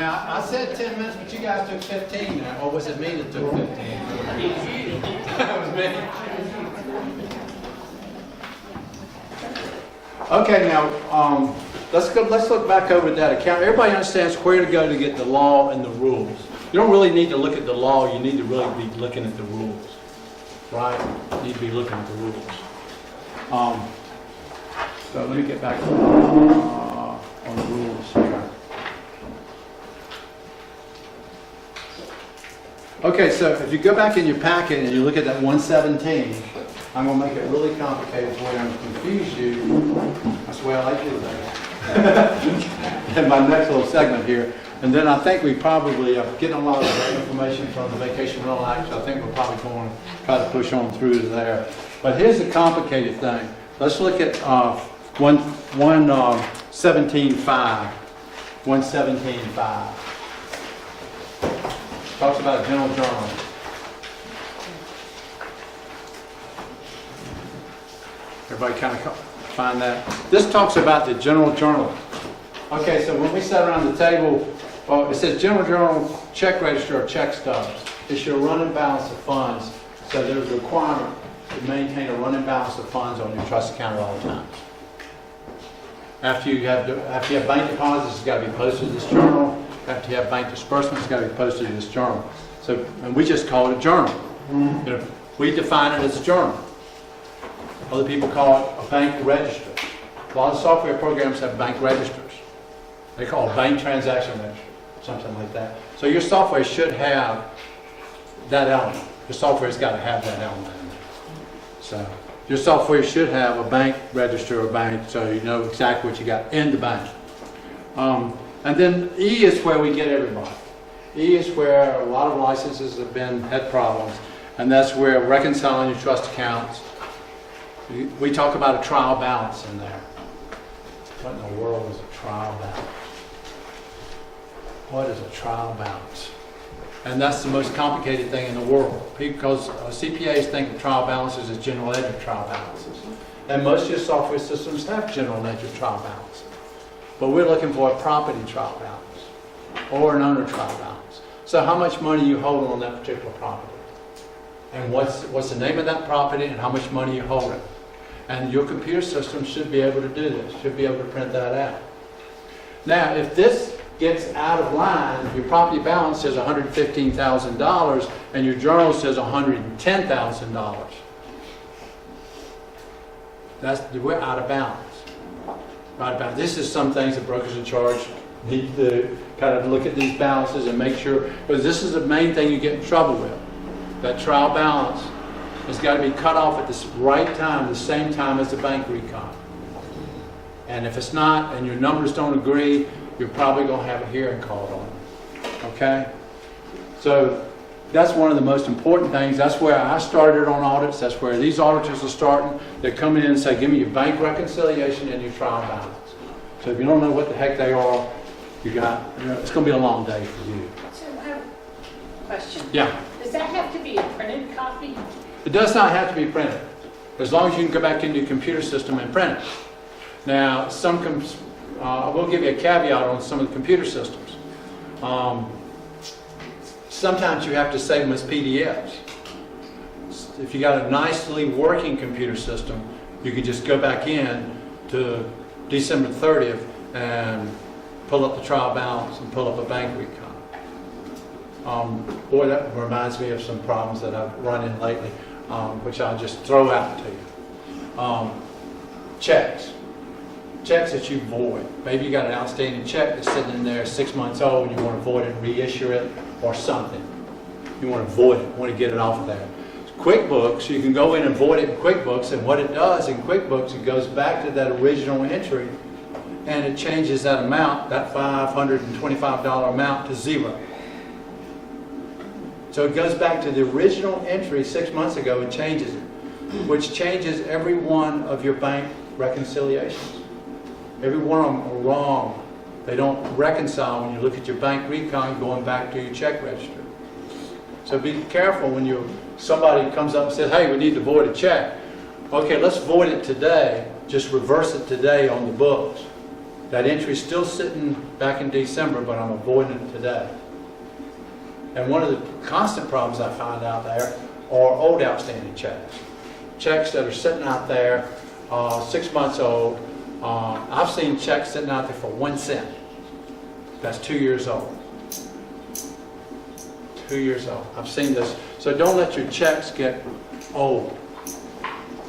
Now, I said 10 minutes, but you guys took 15 now. Or was it me that took 15? That was me. Okay, now, let's look back over that account. Everybody understands where to go to get the law and the rules. You don't really need to look at the law, you need to really be looking at the rules. Right? You need to be looking at the rules. So let me get back on the rules here. Okay, so if you go back in your packet and you look at that 117, I'm going to make it really complicated for you and confuse you. That's the way I like to do that. In my next little segment here. And then I think we probably are getting a lot of information from the Vacation Rental Act, so I think we're probably going to try to push on through to there. But here's the complicated thing. Let's look at 117.5. 117.5. Talks about a general journal. Everybody kind of find that? This talks about the general journal. Okay, so when we sat around the table, well, it says general journal, check register, or check stubs. It's your running balance of funds. So there's a requirement to maintain a running balance of funds on your trust account at all times. After you have bank deposits, it's got to be posted to this journal. After you have bank disbursements, it's got to be posted to this journal. So, and we just call it a journal. You know, we define it as a journal. Other people call it a bank register. A lot of software programs have bank registers. They call it bank transaction register, something like that. So your software should have that element. Your software's got to have that element in there. So your software should have a bank register or bank, so you know exactly what you got in the bank. And then E is where we get everybody. E is where a lot of licenses have had problems, and that's where reconciling your trust accounts. We talk about a trial balance in there. What in the world is a trial balance? What is a trial balance? And that's the most complicated thing in the world, because CPAs think of trial balances as general ledger trial balances. And most of your software systems have general ledger trial balances. But we're looking for a property trial balance or an owner trial balance. So how much money you hold on that particular property? And what's the name of that property and how much money you hold it? And your computer system should be able to do this, should be able to print that out. Now, if this gets out of line, if your property balance says $115,000 and your journal says $110,000, we're out of balance. Out of balance. This is some things that brokers in charge need to kind of look at these balances and make sure, because this is the main thing you get in trouble with. That trial balance has got to be cut off at the right time, the same time as the bank recon. And if it's not, and your numbers don't agree, you're probably going to have a hearing called on it. Okay? So that's one of the most important things. That's where I started on audits. That's where these auditors are starting. They come in and say, give me your bank reconciliation and your trial balance. So if you don't know what the heck they are, it's going to be a long day for you. So I have a question. Yeah. Does that have to be a printed copy? It does not have to be printed, as long as you can go back into your computer system and print it. Now, I will give you a caveat on some of the computer systems. Sometimes you have to save them as PDFs. If you got a nicely working computer system, you can just go back in to December 30th and pull up the trial balance and pull up a bank recon. Boy, that reminds me of some problems that I've run in lately, which I'll just throw out to you. Checks that you void. Maybe you got an outstanding check that's sitting in there 6 months old and you want to void it, reissue it, or something. You want to void it, want to get it off of there. QuickBooks, you can go in and void it in QuickBooks, and what it does in QuickBooks, it goes back to that original entry and it changes that amount, that $525 amount, to zero. So it goes back to the original entry 6 months ago and changes it, which changes every one of your bank reconciliations. Every one of them are wrong. They don't reconcile when you look at your bank recon going back to your check register. So be careful when somebody comes up and says, hey, we need to void a check. Okay, let's void it today. Just reverse it today on the books. That entry's still sitting back in December, but I'm avoiding it today. And one of the constant problems I find out there are old outstanding checks. Checks that are sitting out there, 6 months old. I've seen checks sitting out there for 1 cent. That's 2 years old. 2 years old. I've seen this. So don't let your checks get old.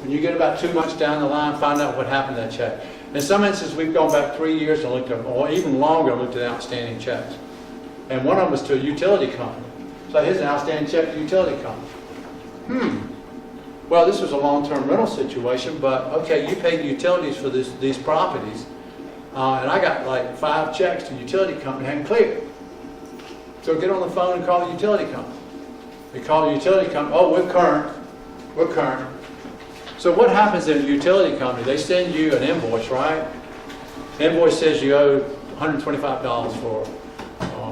When you get about 2 months down the line, find out what happened to that check. In some instances, we've gone back 3 years and looked at, or even longer, and looked at outstanding checks. And one of them was to a utility company. So here's an outstanding check to a utility company. Well, this was a long-term rental situation, but okay, you paid the utilities for these properties, and I got like 5 checks to the utility company, hadn't cleared. So get on the phone and call the utility company. You call the utility company, oh, we're current. So what happens in a utility company? They send you an invoice, right? Invoice says you owe $125 for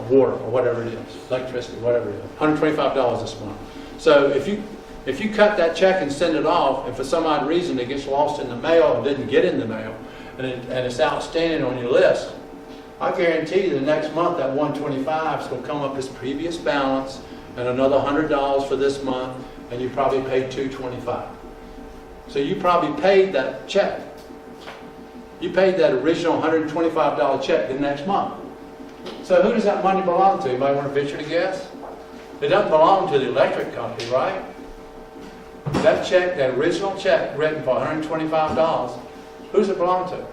water or whatever it is, electricity, whatever it is, $125 this month. So if you cut that check and send it off, and for some odd reason it gets lost in the mail or didn't get in the mail, and it's outstanding on your list, I guarantee you the next month that $125 is going to come up as previous balance and another $100 for this month, and you probably paid $225. So you probably paid that check. You paid that original $125 check the next month. So who does that money belong to? Anybody want to venture to guess? It doesn't belong to the electric company, right? That check, that original check written for $125, who's it belong to?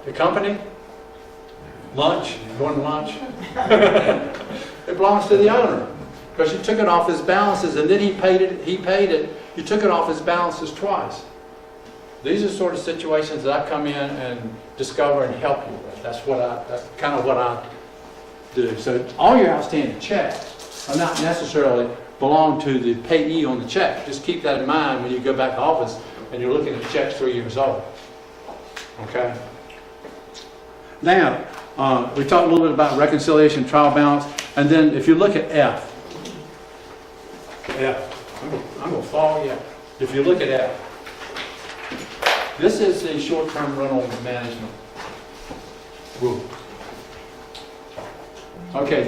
The company? Lunch? Going to lunch? It belongs to the owner. Because you took it off his balances and then he paid it. You took it off his balances twice. These are sort of situations that I come in and discover and help you with. That's kind of what I do. So all your outstanding checks are not necessarily belong to the payee on the check. Just keep that in mind when you go back to office and you're looking at checks 3 years old. Okay? Now, we talked a little bit about reconciliation, trial balance, and then if you look at F, I'm going to follow you. If you look at F, this is the short-term rental management rule. Okay,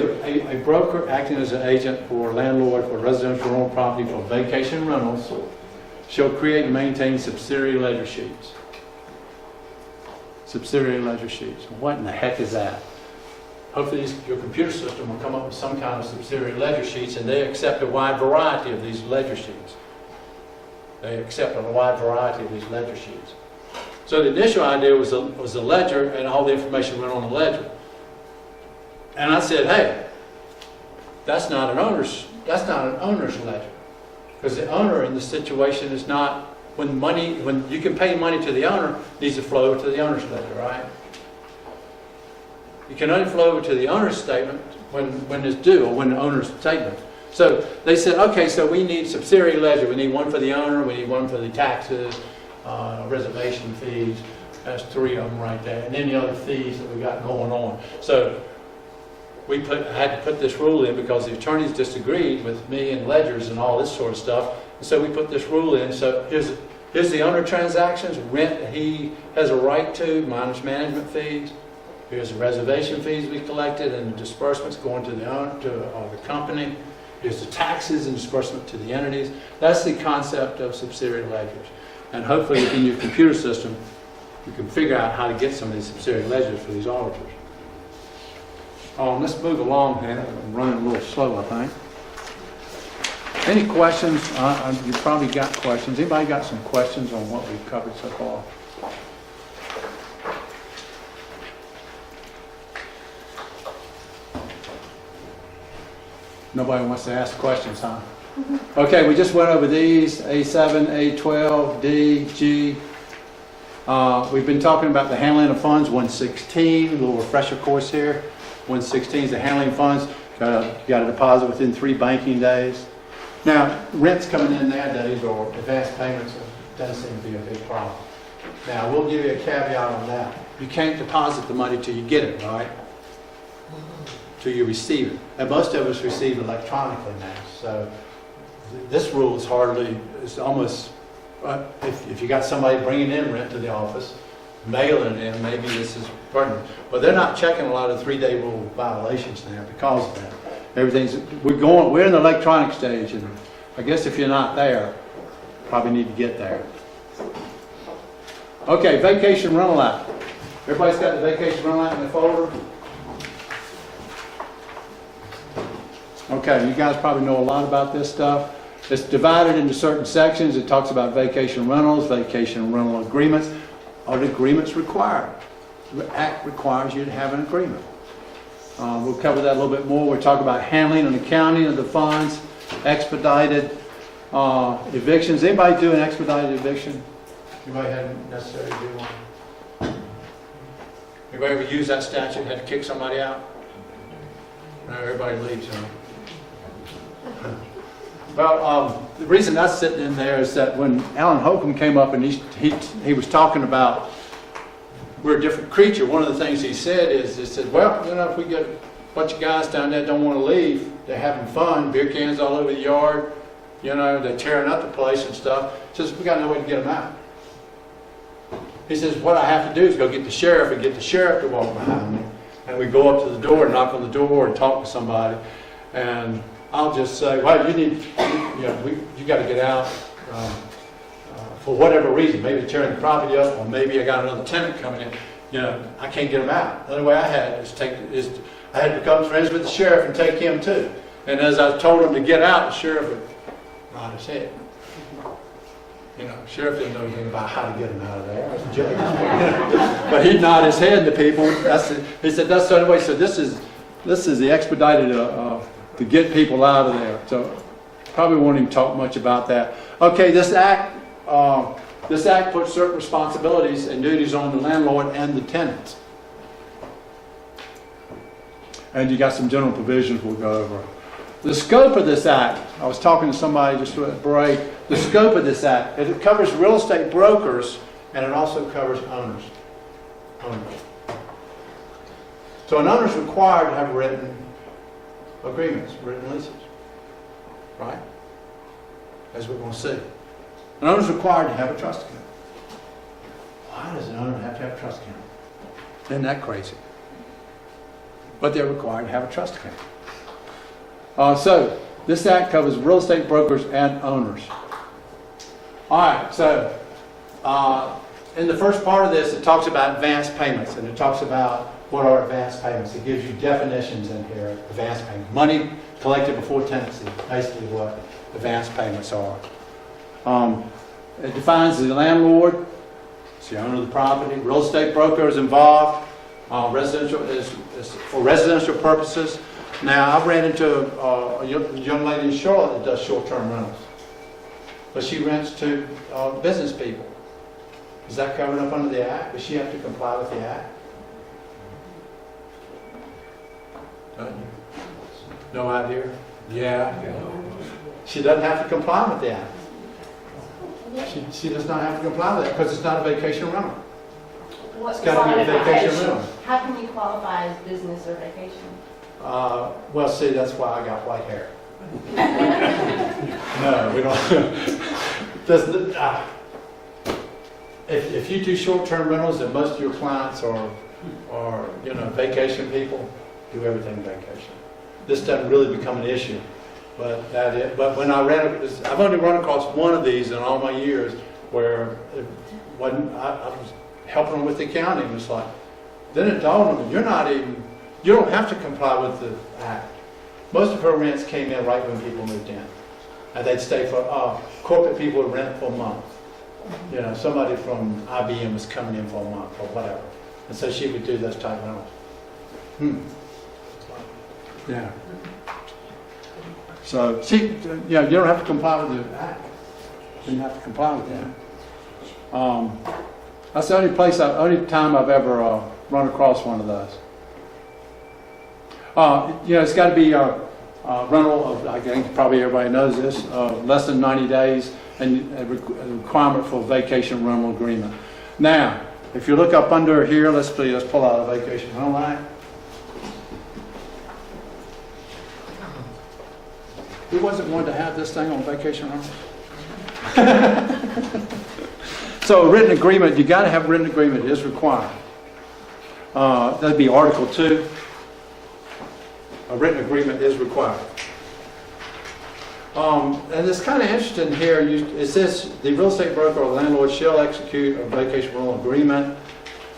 a broker acting as an agent for landlord for residential rental property for vacation rentals shall create and maintain subsidiary ledger sheets. Subsidiary ledger sheets. What in the heck is that? Hopefully your computer system will come up with some kind of subsidiary ledger sheets, and they accept a wide variety of these ledger sheets. They accept a wide variety of these ledger sheets. So the initial idea was a ledger and all the information went on the ledger. And I said, hey, that's not an owner's ledger. Because the owner in the situation is not, when you can pay money to the owner, it needs to flow to the owner's ledger, right? You can only flow over to the owner's statement when it's due, or when the owner's statement. So they said, okay, so we need subsidiary ledger. We need one for the owner, we need one for the taxes, reservation fees. That's 3 of them right there. And any other fees that we got going on. So I had to put this rule in because the attorneys disagreed with me and ledgers and all this sort of stuff. And so we put this rule in. So here's the owner transactions, rent that he has a right to, minus management fees. Here's the reservation fees we collected and the disbursements going to the owner, to the company. Here's the taxes and disbursement to the entities. That's the concept of subsidiary ledgers. And hopefully in your computer system, you can figure out how to get some of these subsidiary ledgers for these auditors. Let's move along here. I'm running a little slow, I think. Any questions? You probably got questions. Anybody got some questions on what we've covered so far? Nobody wants to ask questions, huh? Okay, we just went over these, A7, A12, D, G. We've been talking about the handling of funds, 116, a little refresher course here. 116 is the handling of funds. You got a deposit within 3 banking days. Now, rents coming in nowadays or advance payments doesn't seem to be a big problem. Now, we'll give you a caveat on that. You can't deposit the money till you get it, right? Till you receive it. And most of us receive electronically now. So this rule is almost, if you got somebody bringing in rent to the office, mailing in, maybe this is pertinent. But they're not checking a lot of 3-day rule violations now because of that. We're in the electronic stage, and I guess if you're not there, probably need to get there. Okay, vacation rental act. Everybody's got the vacation rental act in the folder? Okay, you guys probably know a lot about this stuff. It's divided into certain sections. It talks about vacation rentals, vacation rental agreements. Are the agreements required? The act requires you to have an agreement. We'll cover that a little bit more. We'll talk about handling and accounting of the funds, expedited evictions. Anybody do an expedited eviction? Anybody hadn't necessarily do one? Anybody ever use that statute, had to kick somebody out? No, everybody leaves, huh? Well, the reason that's sitting in there is that when Alan Holcomb came up and he was talking about we're a different creature, one of the things he said is, he said, well, you know, if we get a bunch of guys down there that don't want to leave, they're having fun, beer cans all over the yard, you know, they're tearing up the place and stuff. He says, we got no way to get them out. He says, what I have to do is go get the sheriff and get the sheriff to walk behind me. And we go up to the door and knock on the door and talk to somebody. And I'll just say, well, you got to get out for whatever reason. Maybe tearing the property up, or maybe I got another tenant coming in. You know, I can't get them out. The only way I had I had to become friends with the sheriff and take him too. And as I told him to get out, the sheriff would nod his head. You know, sheriff didn't know anything about how to get him out of there. I was a judge. But he'd nod his head to people. He said, that's the only way. So this is the expedited to get people out of there. So probably won't even talk much about that. Okay, this act puts certain responsibilities and duties on the landlord and the tenants. And you got some general provisions we'll go over. The scope of this act, I was talking to somebody just at a break, the scope of this act, it covers real estate brokers and it also covers owners. So an owner is required to have written agreements, written leases, right? As we're going to see. An owner is required to have a trust account. Why does an owner have to have a trust account? Isn't that crazy? But they're required to have a trust account. So this act covers real estate brokers and owners. All right, so in the first part of this, it talks about advance payments, and it talks about what are advance payments. It gives you definitions in here. Advance payment, money collected before tenancy, basically what advance payments are. It defines the landlord, it's the owner of the property. Real estate broker is involved. Residential is for residential purposes. Now, I've ran into a young lady in Charlotte that does short-term rentals, but she rents to business people. Is that covered up under the Act? Does she have to comply with the Act? No idea? Yeah. She doesn't have to comply with the Act. She does not have to comply with it because it's not a vacation rental. It's got to be a vacation rental. How can we qualify as business or vacation? Well, see, that's why I got white hair. No, we don't. If you do short-term rentals, and most of your clients are vacation people, do everything vacation. This doesn't really become an issue, but when I I've only run across one of these in all my years where I was helping them with the accounting. It's like, then it dawned on me, you don't have to comply with the Act. Most of her rents came in right when people moved in. And they'd stay for, corporate people would rent for a month. You know, somebody from IBM was coming in for a month or whatever. And so she would do those type of rentals. Yeah. So, you don't have to comply with the Act. You don't have to comply with that. That's the only time I've ever run across one of those. It's got to be a rental of, I think probably everybody knows this, less than 90 days, and a requirement for a vacation rental agreement. Now, if you look up under here, let's pull out a vacation rental act. Who wasn't wanting to have this thing on vacation rental? So a written agreement, you got to have a written agreement, it is required. That'd be Article 2. A written agreement is required. And it's kind of interesting here, it says the real estate broker or landlord shall execute a vacation rental agreement,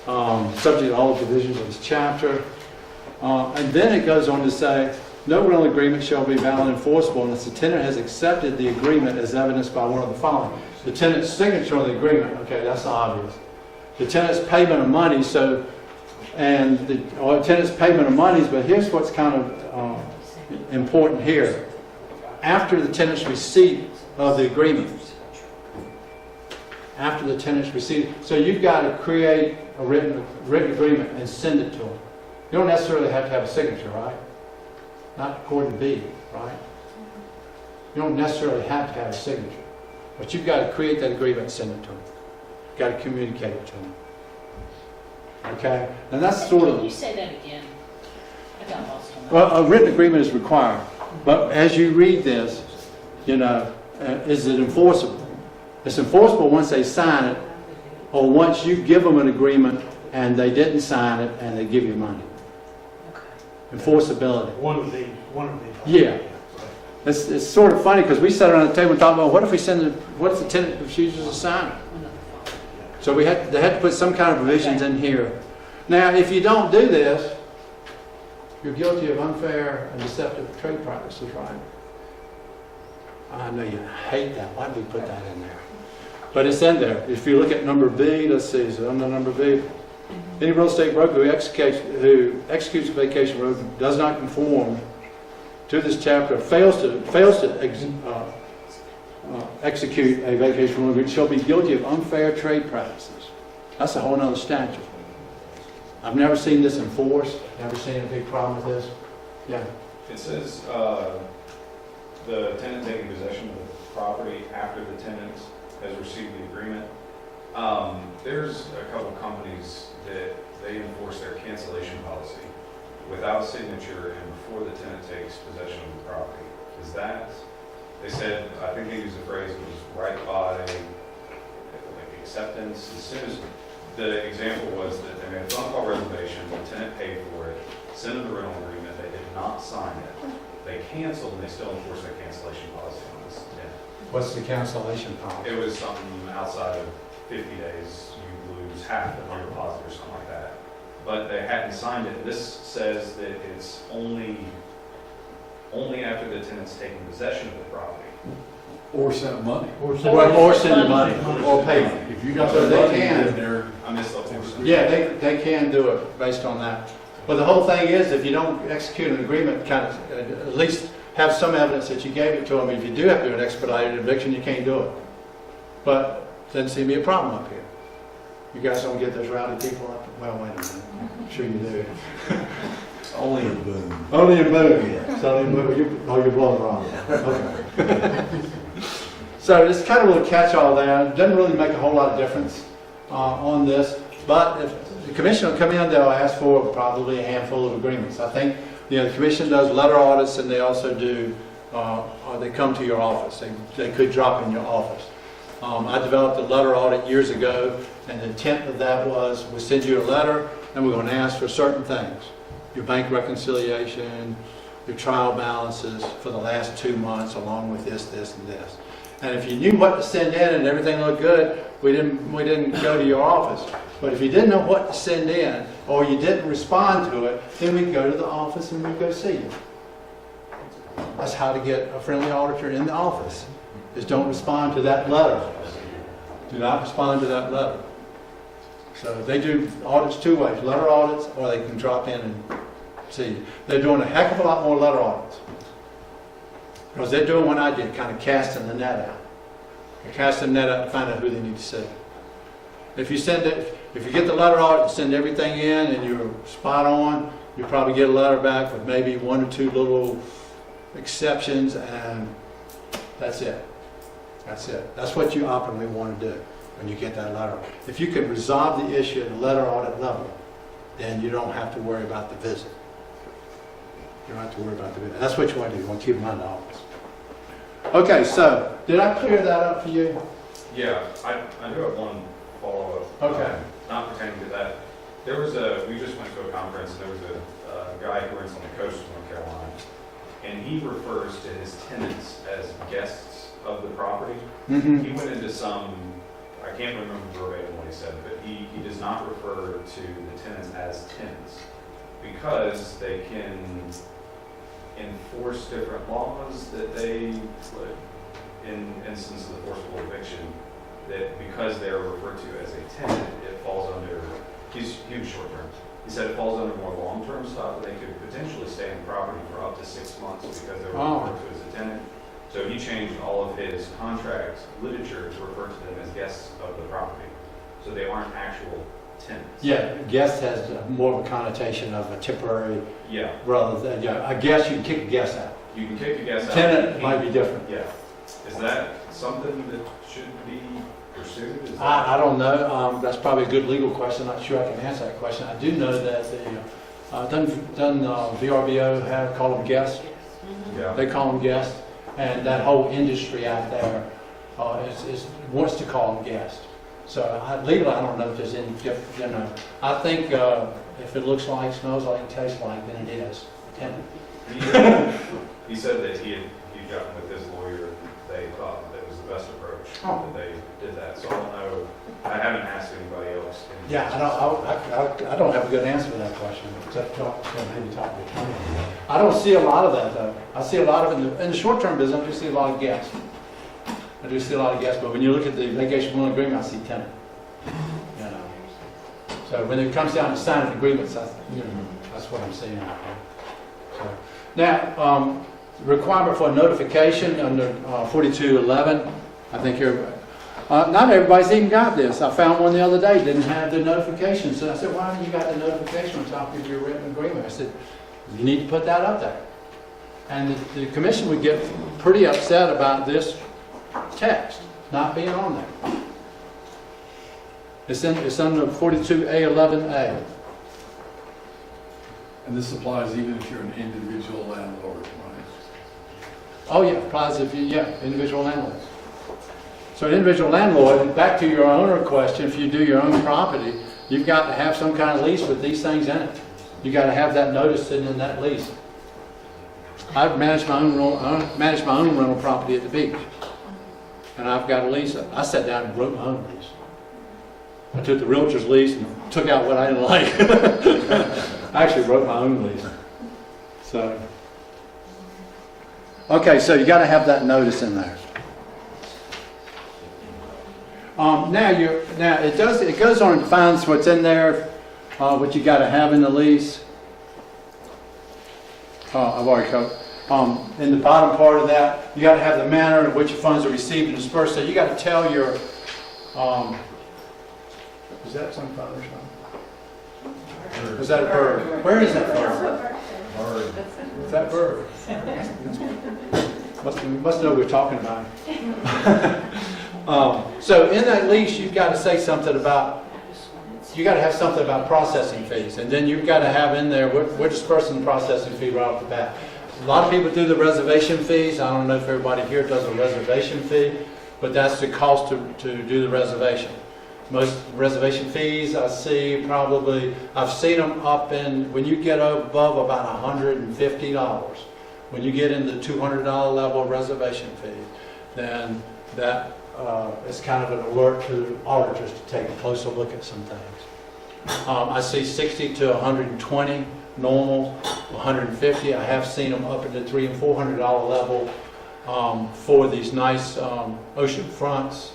subject to all the provisions of this chapter. And then it goes on to say, no rental agreement shall be valid and enforceable unless the tenant has accepted the agreement as evidenced by one of the following. The tenant's signature on the agreement, okay, that's obvious. The tenant's payment of money, tenant's payment of monies, but here's what's kind of important here. After the tenant's receipt of the agreement. After the tenant's receipt. So you've got to create a written agreement and send it to them. You don't necessarily have to have a signature, right? Not according to B, right? You don't necessarily have to have a signature. But you've got to create that agreement and send it to them. You've got to communicate it to them. Okay? And that's sort of... Can you say that again? I got lost on that. Well, a written agreement is required. But as you read this, is it enforceable? It's enforceable once they sign it, or once you give them an agreement and they didn't sign it and they give you money. Okay. Enforceability. One of these. Yeah. It's sort of funny because we sat around the table and talked about what if the tenant refuses to sign it? So they had to put some kind of provisions in here. Now, if you don't do this, you're guilty of unfair and deceptive trade practices, right? I know you hate that. Why did we put that in there? But it's in there. If you look at number B, let's see, is it under number B? Any real estate broker who executes a vacation rental does not conform to this chapter, fails to execute a vacation rental agreement shall be guilty of unfair trade practices. That's a whole other statute. I've never seen this enforced, never seen a big problem with this. Yeah. It says the tenant taking possession of the property after the tenant has received the agreement. There's a couple companies that they enforce their cancellation policy without signature and before the tenant takes possession of the property. Is that, they said, I think they used the phrase, it was right by acceptance. As soon as the example was that they made a phone call reservation, the tenant paid for it, sent them the rental agreement, they did not sign it. They canceled and they still enforce their cancellation policy on this tenant. What's the cancellation policy? It was something outside of 50 days, you lose half of your deposit or something like that. But they hadn't signed it. This says that it's only after the tenant's taken possession of the property. Or sent money. Or send the money, or payment. If you got So the they money can. in there, I missed the whole. Yeah, they can do it based on that. But the whole thing is, if you don't execute an agreement, kind of at least have some evidence that you gave it to them. If you do have to do an expedited eviction, you can't do it. But doesn't seem to be a problem up here. You guys don't get those rowdy people up. Well, wait a minute. I'm sure you do. only in Boone. Only in Boone. It's only in Boone. You're blowing wrong. Okay. So it's kind of a little catch-all there. It doesn't really make a whole lot of difference on this. But if the commission will come in, they'll ask for probably a handful of agreements. I think the commission does letter audits, and they also do, they come to your office. They could drop in your office. I developed a letter audit years ago, and the intent of that was we send you a letter, and we're going to ask for certain things. Your bank reconciliation, your trial balances for the last 2 months, along with this, this, and this. And if you knew what to send in and everything looked good, we didn't go to your office. But if you didn't know what to send in, or you didn't respond to it, then we'd go to the office and we'd go see you. That's how to get a friendly auditor in the office, is don't respond to that letter. Do not respond to that letter. So they do audits 2 ways, letter audits, or they can drop in and see you. They're doing a heck of a lot more letter audits. Because they're doing what I did, kind of casting the net out. They're casting the net out to find out who they need to see. If you get the letter audit and send everything in and you're spot on, you probably get a letter back with maybe 1 or 2 little exceptions, and that's it. That's it. That's what you optimally want to do when you get that letter. If you can resolve the issue at the letter audit level, then you don't have to worry about the visit. You don't have to worry about the visit. That's what you want to do. You want to keep them out of the office. Okay, so did I clear that up for you? Yeah, I do have one follow-up. Okay. Not pertaining to that. We just went to a conference, and there was a guy who runs on the coast of North Carolina, and he refers to his tenants as guests of the property. Mhm. He went into I can't remember verbatim what he said, but he does not refer to the tenants as tenants because they can enforce different laws that they would, in instance of the forcible eviction, that because they are referred to as a tenant, it falls under, he was short term. He said it falls under more long-term stuff, and they could potentially stay in the property for up to 6 months because they were referred to as a tenant. So he changed all of his contract literature to refer to them as guests of the property. So they aren't actual tenants. Yeah, guest has more of a connotation of a temporary, Yeah, rather than, yeah, a guest, you can kick a guest out. you can kick a guest out. Tenant might be different. Yeah. Is that something that should be pursued? Is that- I don't know, that's probably a good legal question, not sure I can answer that question. I do know that doesn't VRBO call them guests? Yeah. They call them guests, and that whole industry out there wants to call them guests. So legally, I don't know if there's any different, I think if it looks like, smells like, tastes like, then it is tenant. He said that he'd gotten with his lawyer, and they thought that was the best approach, Oh. that they did that. So I don't know, I haven't asked anybody else. Yeah, I don't have a good answer to that question, except talk to maybe talk to the attorney. I don't see a lot of that, though. I see a lot of, in the short-term business, I do see a lot of guests. I do see a lot of guests, but when you look at the vacation rental agreement, I see tenant. You know. So when it comes down to signing agreements, that's what I'm seeing out there. So, now, requirement for notification under 4211, I think not everybody's even got this. I found one the other day, didn't have the notification. So I said, why haven't you got the notification on top of your written agreement? I said, you need to put that up there. And the commission would get pretty upset about this text not being on there. It's under 42A11A. And this applies even if you're an individual landlord, right? Oh yeah, applies if individual landlords. So an individual landlord, back to your owner question, if you do your own property, you've got to have some kind of lease with these things in it. You got to have that notice sitting in that lease. I've managed my own rental property at the beach, and I've got a lease. I sat down and wrote my own lease. I took the realtor's lease and took out what I didn't like. I actually wrote my own lease. So, okay, so you got to have that notice in there. Now it goes on and defines what's in there, what you got to have in the lease. I've already covered. In the bottom part of that, you got to have the manner in which your funds are received and dispersed. So you got to tell your. Is that some father son? Is that a bird? Where is that bird? Is that bird? Must know what we're talking about. So in that lease, you've got to say something about, you got to have something about processing fees. And then you've got to have in there, we're dispersing the processing fee right off the bat. A lot of people do the reservation fees. I don't know if everybody here does a reservation fee, but that's the cost to do the reservation. Most reservation fees I see probably, I've seen them up in, when you get above about $150. When you get in the $200 level of reservation fee, then that is kind of an alert to auditors to take a closer look at some things. I see 60 to 120 normal, 150. I have seen them up at the $300 and $400 level for these nice ocean fronts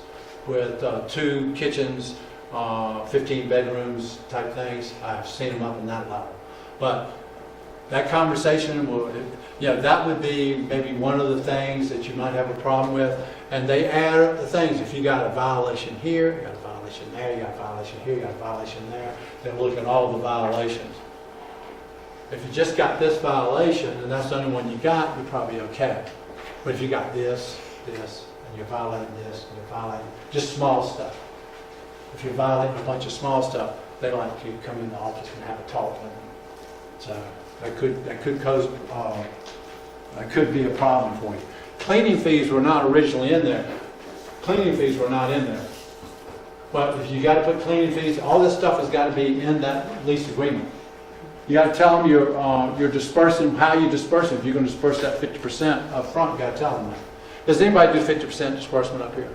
with 2 kitchens, 15 bedrooms type things. I've seen them up in that level. But that conversation that would be maybe one of the things that you might have a problem with. And they add up the things. If you got a violation here, you got a violation there, you got a violation here, you got a violation there, they look at all the violations. If you just got this violation, and that's the only one you got, you're probably okay. But if you got this, and you're violating this, and you're violating just small stuff. If you're violating a bunch of small stuff, they like you to come in the office and have a talk with them. So that could be a problem for you. Cleaning fees were not originally in there. Cleaning fees were not in there. But if you gotta put cleaning fees, all this stuff has gotta be in that lease agreement. You gotta tell them you're dispersing, how you disperse it. If you're gonna disperse that 50% up front, you gotta tell them that. Does anybody do 50% disbursement up here?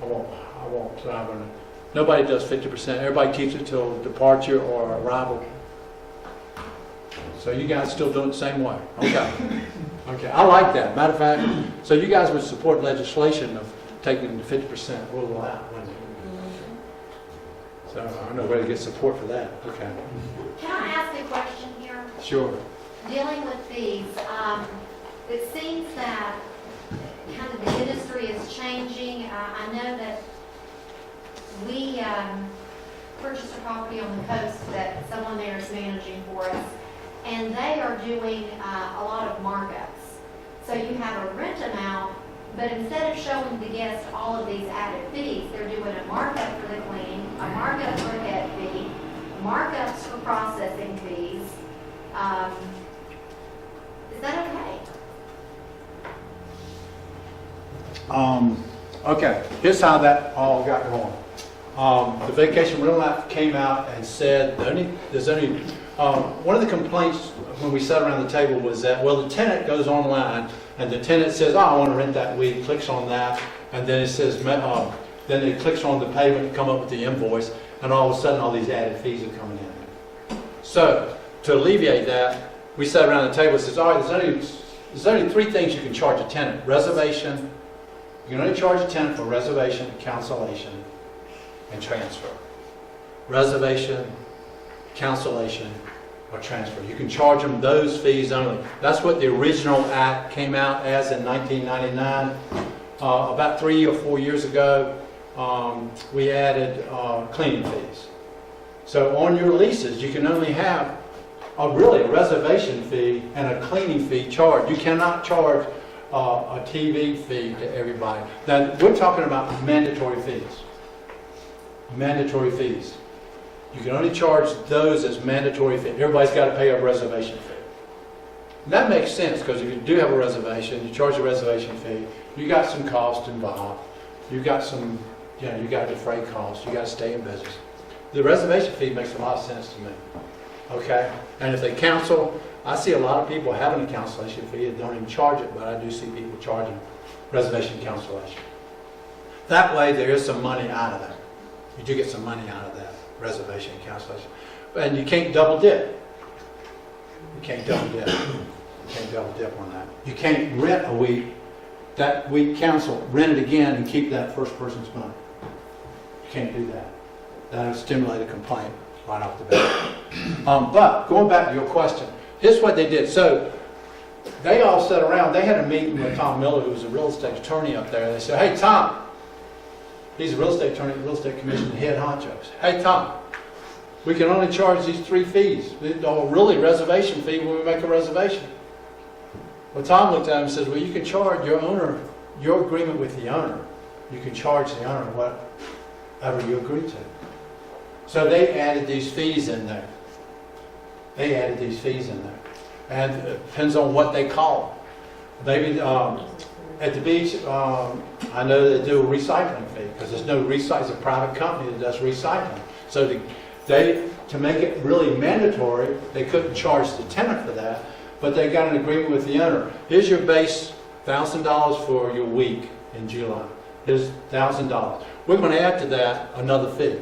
I won't, so I'm gonna, nobody does 50%. Everybody keeps it till departure or arrival. So you guys still doing it the same way? Okay. Okay, I like that. Matter of fact, so you guys would support legislation of taking the 50% rule out, wouldn't you? So I don't know where to get support for that. Okay. Can I ask a question here? Sure. Dealing with fees, it seems that kind of the industry is changing. I know that we purchased a property on the coast that someone there is managing for us, and they are doing a lot of markups. So you have a rent amount, but instead of showing the guest all of these added fees, they're doing a markup for the cleaning, a markup for the head fee, markups for processing fees. Is that okay? Okay, here's how that all got going. The Vacation Rental Act came out and said one of the complaints when we sat around the table was that, well, the tenant goes online and the tenant says, oh, I want to rent that week, clicks on that, and then it says, then it clicks on the payment to come up with the invoice, and all of a sudden all these added fees are coming in. So to alleviate that, we sat around the table and says, all right, there's only three things you can charge a tenant: reservation. You can only charge a tenant for reservation, cancellation, and transfer. Reservation, cancellation, or transfer. You can charge them those fees only. That's what the original act came out as in 1999. About 3 or 4 years ago, we added cleaning fees. So on your leases, you can only have really a reservation fee and a cleaning fee charged. You cannot charge a TV fee to everybody. Now, we're talking about mandatory fees. Mandatory fees. You can only charge those as mandatory fees. Everybody's got to pay a reservation fee. And that makes sense, because if you do have a reservation, you charge a reservation fee, you got some cost involved. You got some, you got the freight costs, you got to stay in business. The reservation fee makes a lot of sense to me. Okay? And if they cancel, I see a lot of people having a cancellation fee that don't even charge it, but I do see people charging reservation cancellation. That way there is some money out of that. You do get some money out of that reservation cancellation. And you can't double dip. You can't double dip. You can't double dip on that. You can't rent a week, that week cancel, rent it again and keep that first person's money. You can't do that. That'll stimulate a complaint right off the bat. But going back to your question, here's what they did. So they all sat around. They had a meeting with Tom Miller, who was a real estate attorney up there. They said, hey, Tom, he's a real estate attorney, real estate commission head honchos. Hey, Tom, we can only charge these three fees. Really, reservation fee when we make a reservation. Well, Tom looked at him and says, well, you can charge your owner, your agreement with the owner. You can charge the owner whatever you agree to. So they added these fees in there. They added these fees in there. And it depends on what they call them. Maybe at the beach, I know they do a recycling fee, because there's no recycling. It's a private company that does recycling. So to make it really mandatory, they couldn't charge the tenant for that, but they got an agreement with the owner. Here's your base, $1,000 for your week in July. Here's $1,000. We're going to add to that another fee,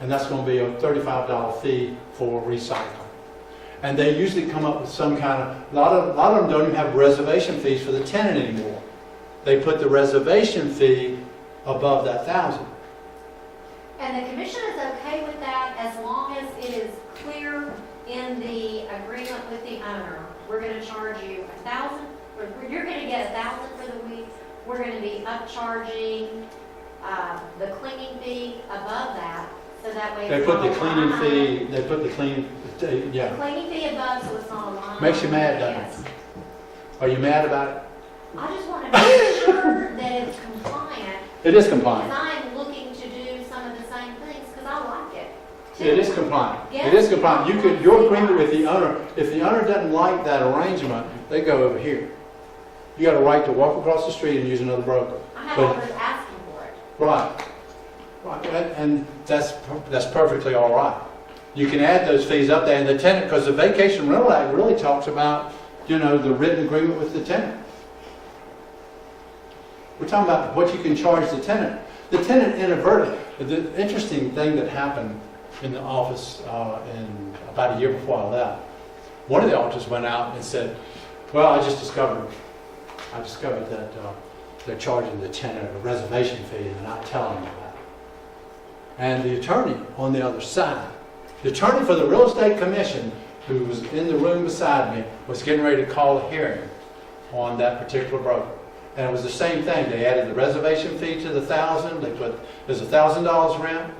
and that's going to be a $35 fee for recycling. And they usually come up with some kind of, a lot of them don't even have reservation fees for the tenant anymore. They put the reservation fee above that $1,000. And the commission is okay with that as long as it is clear in the agreement with the owner. We're going to charge you $1,000, or you're going to get $1,000 for the week. We're going to be upcharging the cleaning fee above that, so that way They it's put not the a cleaning line fee, item. they put the cleaning, yeah. The cleaning fee above, so it's not a line. Makes you item. mad, doesn't Yes. it? Are you mad about it? I just want to make sure that it's compliant, It is because compliant. I'm looking to do some of the same things, because I like it. It is compliant. It is compliant. Your agreement with the owner, if the owner doesn't like that arrangement, they go over here. You got a right to walk across the street and use another broker. I have But- offers asking for it. Right. Right, and that's perfectly all right. You can add those fees up there, and the tenant, because the Vacation Rental Act really talks about, you know, the written agreement with the tenant. We're talking about what you can charge the tenant. The tenant inadvertently, the interesting thing that happened in the office in about a year before I left, one of the auditors went out and said, well, I discovered that they're charging the tenant a reservation fee and they're not telling them about it. And the attorney on the other side, the attorney for the real estate commission, who was in the room beside me, was getting ready to call a hearing on that particular broker. And it was the same thing. They added the reservation fee to the $1,000. They put, there's $1,000 rent,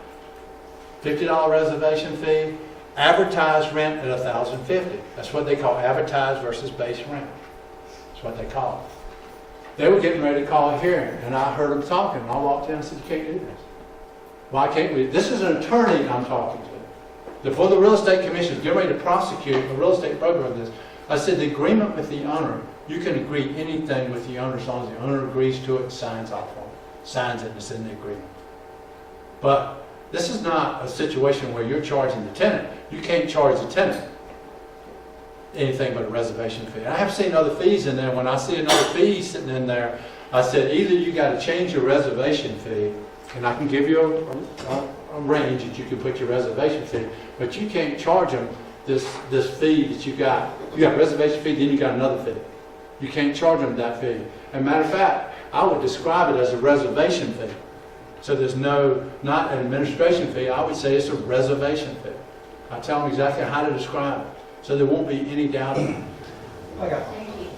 $50 reservation fee, advertised rent at $1,050. That's what they call advertised versus base rent. That's what they call it. They were getting ready to call a hearing, and I heard them talking. And I walked in and said, you can't do this. Why can't we? This is an attorney I'm talking to. Before the real estate commission is getting ready to prosecute a real estate broker on this, I said the agreement with the owner, you can agree anything with the owner as long as the owner agrees to it and signs off on it. Signs it and it's in the agreement. But this is not a situation where you're charging the tenant. You can't charge the tenant anything but a reservation fee. I have seen other fees in there. When I see another fee sitting in there, I said either you got to change your reservation fee, and I can give you a range that you can put your reservation fee, but you can't charge them this fee that you got. You got a reservation fee, then you got another fee. You can't charge them that fee. As a matter of fact, I would describe it as a reservation fee. So there's not an administration fee, I would say it's a reservation fee. I tell them exactly how to describe it, so there won't be any doubt in it. I got Thank you.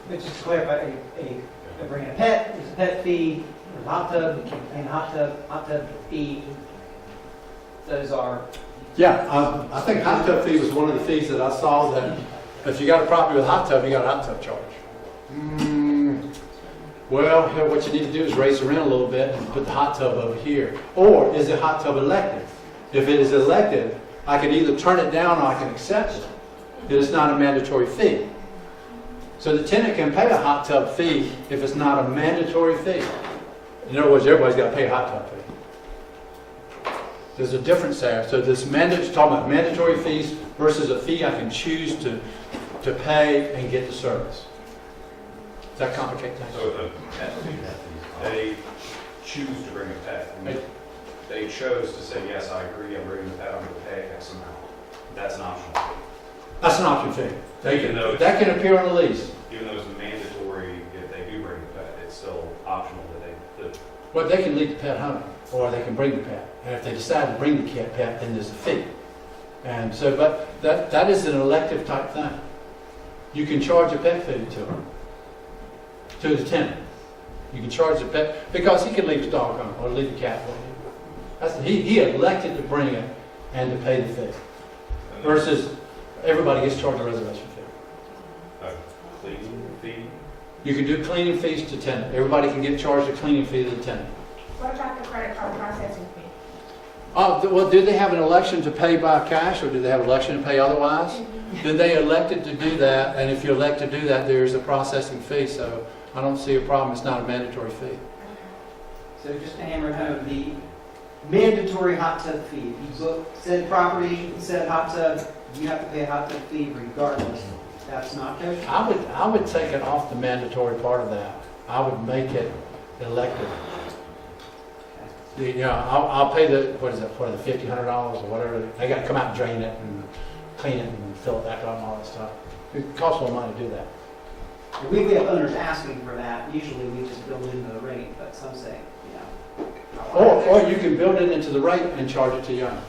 but just to clarify, bringing a pet, there's a pet fee, there's a hot tub, and hot tub fee. Those are, Yeah, I think hot tub fee was one of the fees that I saw that if you got a property with a hot tub, you got a hot tub charge. Well, what you need to do is raise the rent a little bit and put the hot tub over here. Or is the hot tub elective? If it is elective, I can either turn it down or I can accept it. It is not a mandatory fee. So the tenant can pay a hot tub fee if it's not a mandatory fee. In other words, everybody's got to pay a hot tub fee. There's a difference there. So this talking about mandatory fees versus a fee I can choose to pay and get the service. Does that complicate things? So with a pet fee, they choose to bring a pet. I mean, they chose to say, yes, I agree, I'm bringing the pet, I'm going to pay X amount. That's an optional fee. That's an option fee. Even though That can appear on the lease. Even though it's mandatory, if they do bring the pet, it's still optional that Well, they can leave the pet home, or they can bring the pet. And if they decide to bring the pet, then there's a fee. And so, but that is an elective type thing. You can charge a pet fee to the tenant. You can charge the pet, because he can leave his dog home, or leave the cat home. He elected to bring it and to pay the fee. Versus everybody gets charged a reservation fee. a cleaning fee. You can do cleaning fees to tenant. Everybody can get charged a cleaning fee to the tenant. What about the credit card processing fee? Well, do they have an election to pay by cash, or do they have an election to pay otherwise? Then they elected to do that, and if you elect to do that, there's a processing fee, so I don't see a problem. It's not a mandatory fee. so just to hammer it home, the mandatory hot tub fee. If you book said property, said hot tub, you have to pay a hot tub fee regardless. That's not kosher. I would take it off the mandatory part of that. I would make it elective. I'll pay the $50-$100 or whatever. They got to come out and drain it and clean it and fill it back up and all that stuff. It costs more money to do that. If we have owners asking for that, usually we just build into the rate, but some say, Or you can build it into the rate and charge it to your owner.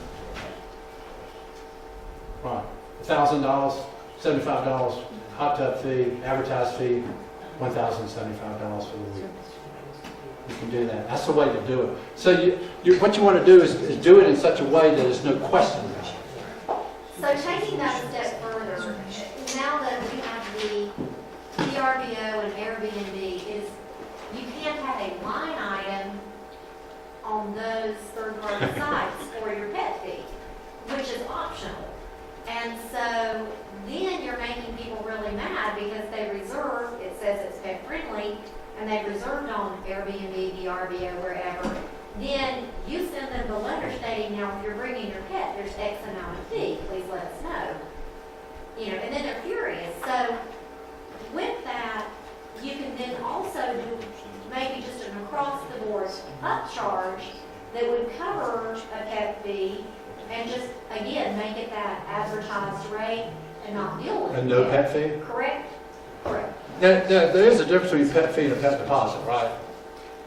Right. $1,000, $75 hot tub fee, advertised fee, $1,075 for the week. You can do that. That's the way to do it. So what you want to do is do it in such a way that there's no question about it. So taking that a step further, now that we have the VRBO and Airbnb, is you can't have a line item on those third-party sites for your pet fee, which is optional. And so then you're making people really mad because they reserve, it says it's pet friendly, and they've reserved on Airbnb, VRBO, wherever. Then you send them the letter stating, now if you're bringing your pet, there's X amount of fee, please let us know. You know, and then they're curious. So with that, you can then also do maybe just an across-the-board upcharge that would cover a pet fee and just, again, make it that advertised rate and not deal with it. And no pet fee? Correct? Correct. There is a difference between pet fee and a pet deposit, right?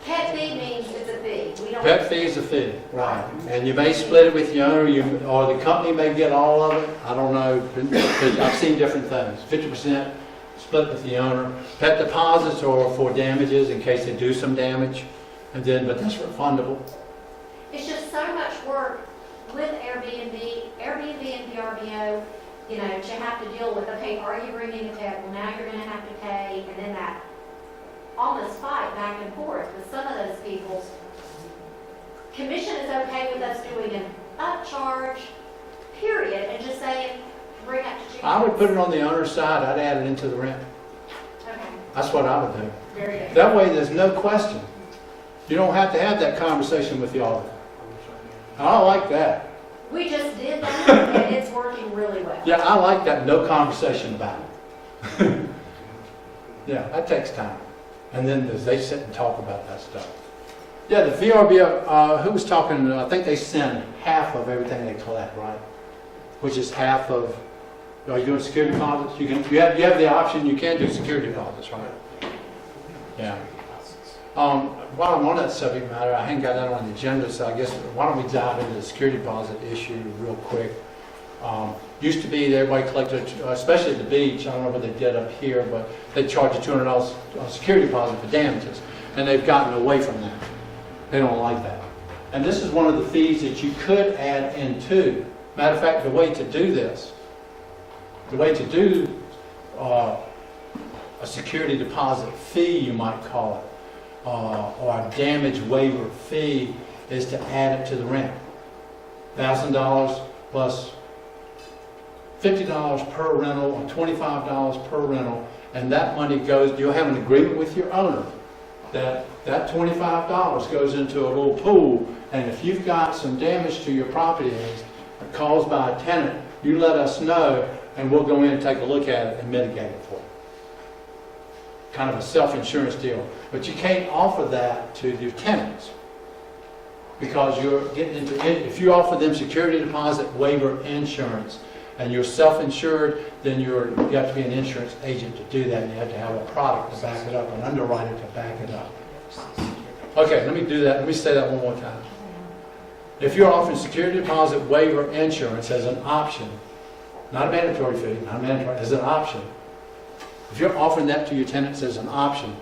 Pet fee means it's a fee. We don't. Pet fee is a fee, right? And you may split it with the owner, or the company may get all of it. I don't know, because I've seen different things. 50% split with the owner. Pet deposits are for damages in case they do some damage, but that's refundable. It's just so much work with Airbnb and VRBO, you know, to have to deal with, okay, are you bringing a pet? Well, now you're going to have to pay, and then that almost fight back and forth with some of those people's. Commission is okay with us doing an upcharge, period, and just saying, bring up to 2. I would put it on the owner's side. I'd add it into the rent. Okay, That's what I would do. very good. That way, there's no question. You don't have to have that conversation with the auditor. I like that. We just did that, and it's working really well. Yeah, I like that, no conversation about it. Yeah, that takes time. And then they sit and talk about that stuff. Yeah, the VRBO, who was talking, I think they send half of everything they collect, right? Which is half of, are you doing security deposits? You have the option, you can do security deposits, right? Yeah. While I'm on that subject matter, I hadn't got that on the agenda, so I guess why don't we dive into the security deposit issue real quick. Used to be that everybody collected, especially at the beach, I don't know what they did up here, but they charge you $200 security deposit for damages, and they've gotten away from that. They don't like that. And this is one of the fees that you could add into. Matter of fact, the way to do this, the way to do a security deposit fee, you might call it, or a damage waiver fee, is to add it to the rent. $1,000 plus $50 per rental or $25 per rental, and that money goes, you'll have an agreement with your owner that that $25 goes into a little pool, and if you've got some damage to your property caused by a tenant, you let us know, and we'll go in and take a look at it and mitigate it for you. Kind of a self-insurance deal. But you can't offer that to your tenants, because you're getting into, if you offer them security deposit waiver insurance, and you're self-insured, then you have to be an insurance agent to do that, and you have to have a product to back it up, an underwriter to back it up. Okay, let me do that. Let me say that one more time. If you're offering security deposit waiver insurance as an option, not a mandatory fee, not a mandatory, as an option, if you're offering that to your tenants as an option,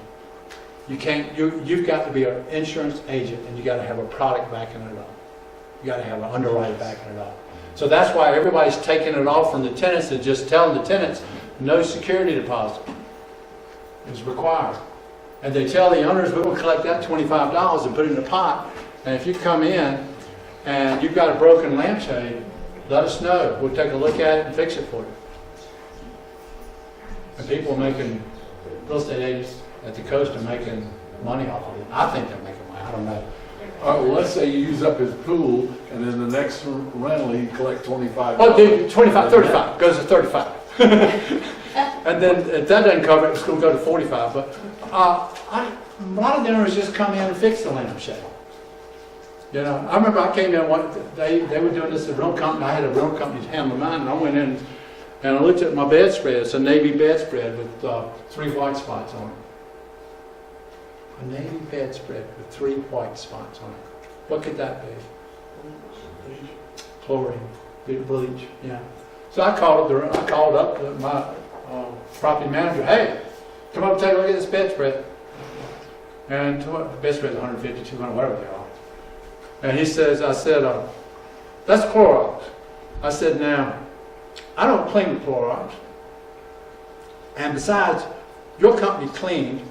you can't, you've got to be an insurance agent, and you got to have a product backing it up. You got to have an underwriter backing it up. So that's why everybody's taking it off from the tenants and just telling the tenants no security deposit is required. And they tell the owners, we will collect that $25 and put it in a pot. And if you come in and you've got a broken lampshade, let us know. We'll take a look at it and fix it for you. And people are making, real estate agents at the coast are making money off of it. I think they're making money. I don't know. Well, let's say you use up his pool, and then the next rental, he collect $25. Oh, dude, 25, 35, goes to 35. And then if that doesn't cover it, it's going to go to 45. But a lot of the owners just come in and fix the lampshade. You know, I remember I came in one, they were doing this at a rental company. I had a rental company to handle mine, and I went in and I looked at my bedspread. It's a navy bedspread with 3 white spots on it. A navy bedspread with 3 white spots on it. What could that be? Chlorine, bleach, yeah. So I called up my property manager. Hey, come up and take a look at this bedspread. And the bedspread's 150, 200, whatever they are. And he says, I said, that's Clorox. I said, now, I don't clean with Clorox. And besides, your company cleaned.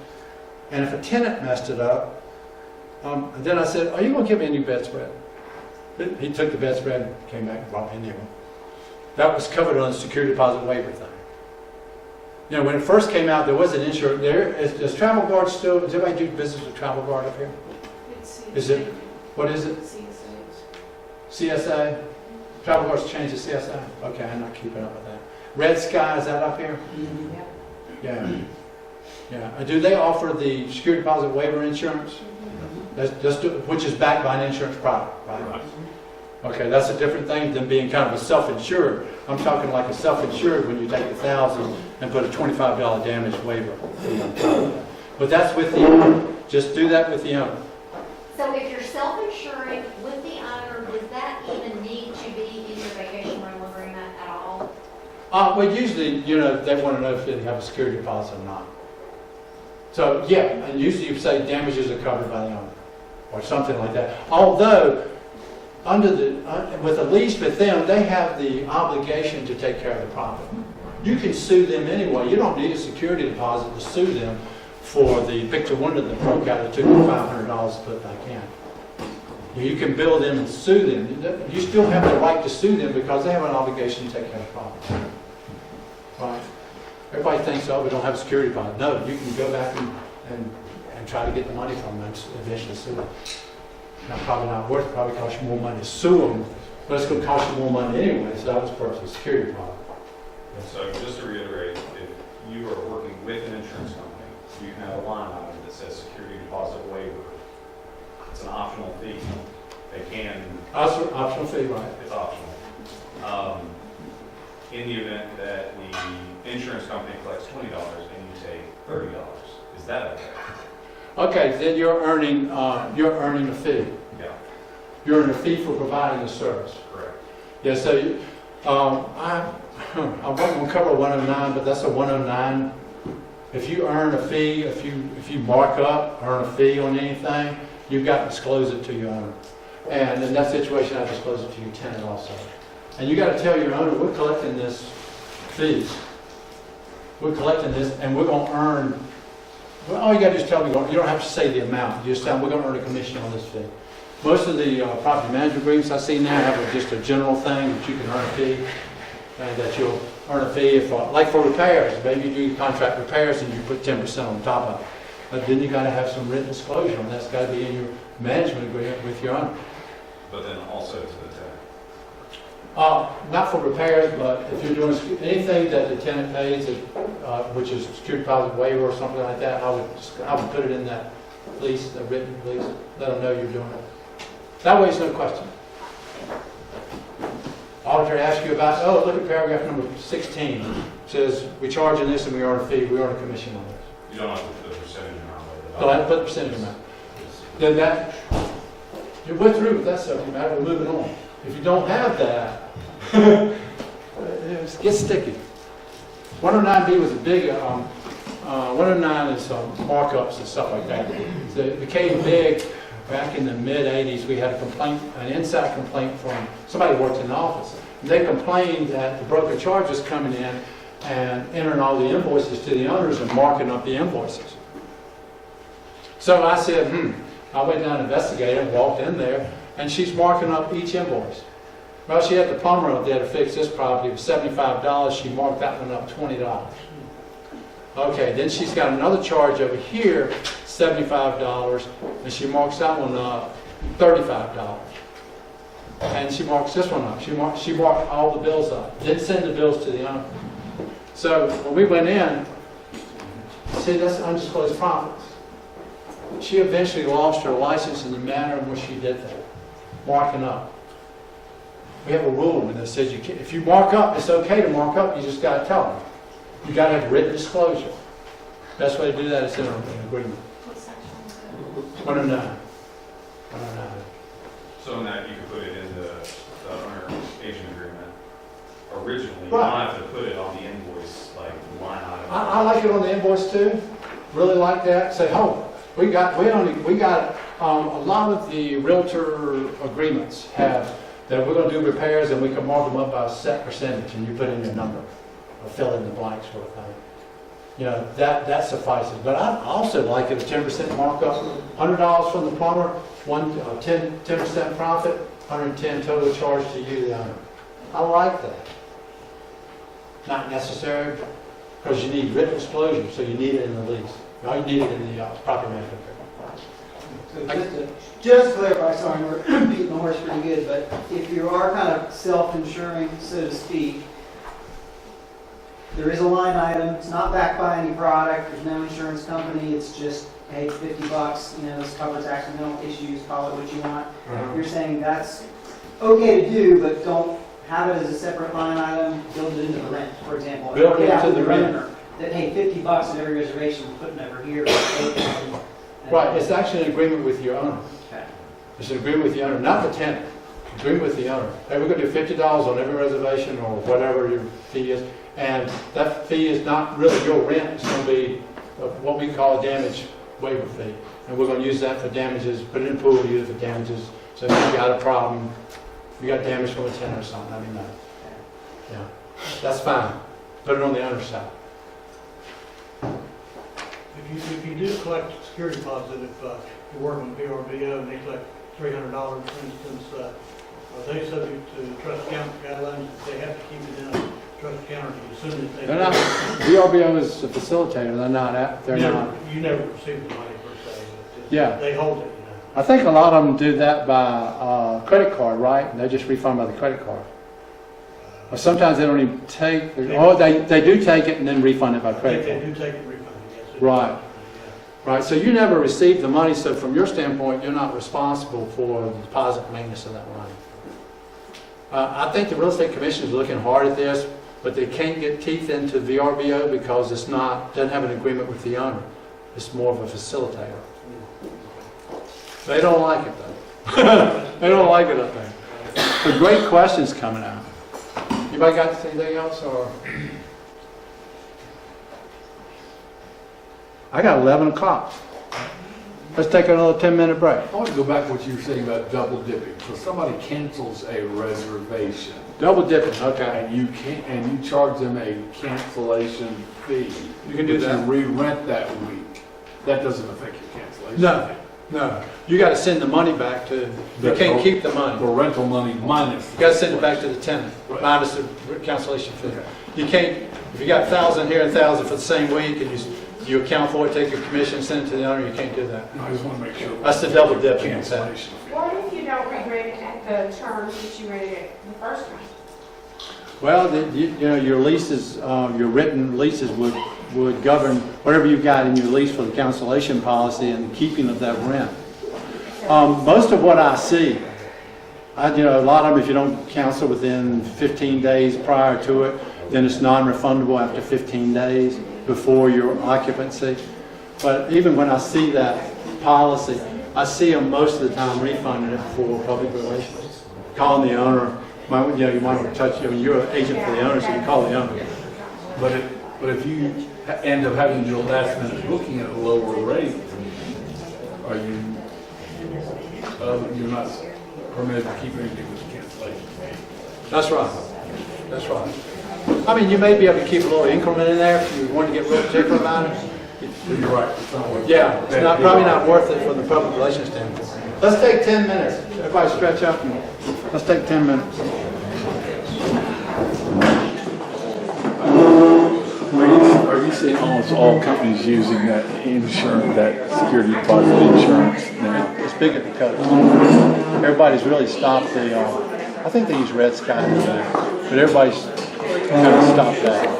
And if a tenant messed it up, then I said, are you going to give me a new bedspread? He took the bedspread and came back and brought me a new one. That was covered on the security deposit waiver thing. You know, when it first came out, there was an insurance there. Does Travel Guard still, does anybody do business with Travel Guard up here? Is it, what is it? CSA? Travel Guards changed the CSA? Okay, I'm not keeping up with that. Red Sky, is that up here? Yeah. Yeah. Do they offer the security deposit waiver insurance? Which is backed by an insurance product, right? Okay, that's a different thing than being kind of a self-insured. I'm talking like a self-insured when you take $1,000 and put a $25 damage waiver fee on top of that. But that's with the owner. Just do that with the owner. So if you're self-insuring with the owner, does that even need to be in your vacation rental agreement at all? Well, usually, they want to know if they have a security deposit or not. So, yeah, and usually you say damages are covered by the owner, or something like that. Although, with a lease with them, they have the obligation to take care of the property. You can sue them anyway. You don't need a security deposit to sue them for the picture window that broke out. It took you $500 to put back in. You can bill them and sue them. You still have the right to sue them because they have an obligation to take care of the property. Right? Everybody thinks, oh, we don't have a security deposit. No, you can go back and try to get the money from them and eventually sue them. Now, probably not worth it. Probably cost you more money to sue them, but it's going to cost you more money anyway. So that was part of the security deposit. So just to reiterate, if you are working with an insurance company, you can have a line item that says security deposit waiver. It's an optional fee. They can. Optional fee, right? It's optional. In the event that the insurance company collects $20 and you take $30, is that okay? Okay, then you're earning a fee. Yeah, You're earning a fee for providing the service. correct. Yeah. So I wasn't going to cover 109, but that's a 109. If you earn a fee, if you mark up, earn a fee on anything, you've got to disclose it to your owner. And in that situation, I disclose it to your tenant also. And you got to tell your owner, we're collecting this fees. We're collecting this, and we're going to earn. Well, all you got to do is tell me. You don't have to say the amount. You just tell them we're going to earn a commission on this fee. Most of the property management agreements I see now have just a general thing that you can earn a fee, and that you'll earn a fee if, like for repairs. Maybe you do contract repairs and you put 10% on top of it. But then you got to have some written disclosure, and that's got to be in your management agreement with your owner. But then also to the tenant. Not for repairs, but if you're doing anything that the tenant pays, which is security deposit waiver or something like that, I would put it in that lease, the written lease. Let them know you're doing it. That way, it's no question. Auditor asks you about, oh, look at paragraph number 16. It says we charge in this and we earn a fee. We earn a commission on this. You don't have to put the percentage amount later. So I have to put the percentage amount. Then that, we're through with that subject matter. We're moving on. If you don't have that, it gets sticky. 109B was a big, 109 is markups and stuff like that. So it became big back in the mid-'80s. We had a complaint, an inside complaint from somebody who worked in the office. They complained that the broker charges coming in and entering all the invoices to the owners and marking up the invoices. So I said, I went down and investigated, walked in there, and she's marking up each invoice. Well, she had the plumber up there to fix this property. It was $75. She marked that one up $20. Okay, then she's got another charge over here, $75, and she marks that one up $35. And she marks this one up. She marked all the bills up. Didn't send the bills to the owner. So when we went in, see, that's undisclosed profits. She eventually lost her license in the manner in which she did that, marking up. We have a rule that says you can't, if you mark up, it's okay to mark up. You just got to tell them. You got to have written disclosure. Best way to do that is in an agreement. What section is it? 109. 109. So in that, you could put it in the owner agent agreement originally. You Right. don't have to put it on the invoice, like line item. I like it on the invoice too. Really like that. Say, we got a lot of the realtor agreements have that we're going to do repairs and we can mark them up by a set percentage, and you put in your number or fill in the blanks sort of thing. You know, that suffices. But I also like it, a 10% markup, $100 from the plumber, 10% profit, 110 total charge to you, the owner. I like that. Not necessary, because you need written disclosure, so you need it in the lease. No, you need it in the property management agreement. So just to clarify, sorry, we're beating the horse pretty good, but if you are kind of self-insuring, so to speak, there is a line item, it's not backed by any product, there's no insurance company, it's just, hey, $50, this covers accidental issues, call it what you want. You're saying that's okay to do, but don't have it as a separate line item, build it into the rent, for example. Build it Yeah, into the rent. renter, that, hey, $50 at every reservation, we're putting over here. Right, it's actually an agreement with your owner. Okay. It's an agreement with the owner, not the tenant. Agreement with the owner. Hey, we're gonna do $50 on every reservation or whatever your fee is. And that fee is not really your rent, it's gonna be what we call a damage waiver fee. And we're gonna use that for damages, put it in pool, use it for damages. So if you got a problem, you got damage from a tenant or something, I mean, that. Yeah, that's fine. Put it on the owner's side. If you do collect security deposit, if you're working with VRBO and they collect $300, for instance, are they subject to trust account guidelines? They have to keep it in a trust account as soon as they... They're not, VRBO is a facilitator, they're not, they're not. You never receive the money per se, but just Yeah. they hold it, I think a lot of them do that by credit card, right? They just refund by the credit card. Or sometimes they don't even take, they do take it and then refund it by credit They card. do take it refunded, yes. Right. Right, so you never receive the money, so from your standpoint, you're not responsible for the deposit and maintenance of that money. I think the Real Estate Commission is looking hard at this, but they can't get teeth into VRBO because it's not, doesn't have an agreement with the owner. It's more of a facilitator. They don't like it though. They don't like it up there. But great questions coming out. Anybody got anything else or? I got 11 o'clock. Let's take another 10-minute break. I want to go back to what you were saying about double dipping. So somebody cancels a reservation. Double dipping, okay. And you charge them a cancellation fee. You can do but that. You re-rent that week. That doesn't affect your cancellation. No. fee. No, you got to send the money back to, you can't keep the money. The rental money minus. You got to send it back to the tenant, Right. minus the cancellation fee. Okay. You can't, if you got 1,000 here and 1,000 for the same week, and you account for it, take your commission, send it to the owner, you can't do that. I just want to make sure. That's the double dipping. Cancellation fee. What if you don't re-rent it at the terms that you rented it the first time? Well, your leases, your written leases would govern whatever you've got in your lease for the cancellation policy and the keeping of that rent. Most of what I see, a lot of them, if you don't cancel within 15 days prior to it, then it's non-refundable after 15 days before your occupancy. But even when I see that policy, I see them most of the time refunding it for public relations. Calling the owner, you might want to touch, you're an agent for the owner, so you call the owner. But if you end up having to do a last minute booking at a lower rate, are you're not permitted to keep anything with cancellation? That's right. That's right. I mean, you may be able to keep a little increment in there if you want to get real particular about it. You're right. It's not worth it. Yeah, it's not, probably not worth it from the public relations standpoint. Let's take 10 minutes. Everybody stretch out. Let's take 10 minutes. Are you seeing almost all companies using that insurance, that security deposit insurance now? It's big at the coast. Everybody's really stopped the, I think they use Red Sky today, but everybody's kind of stopped that.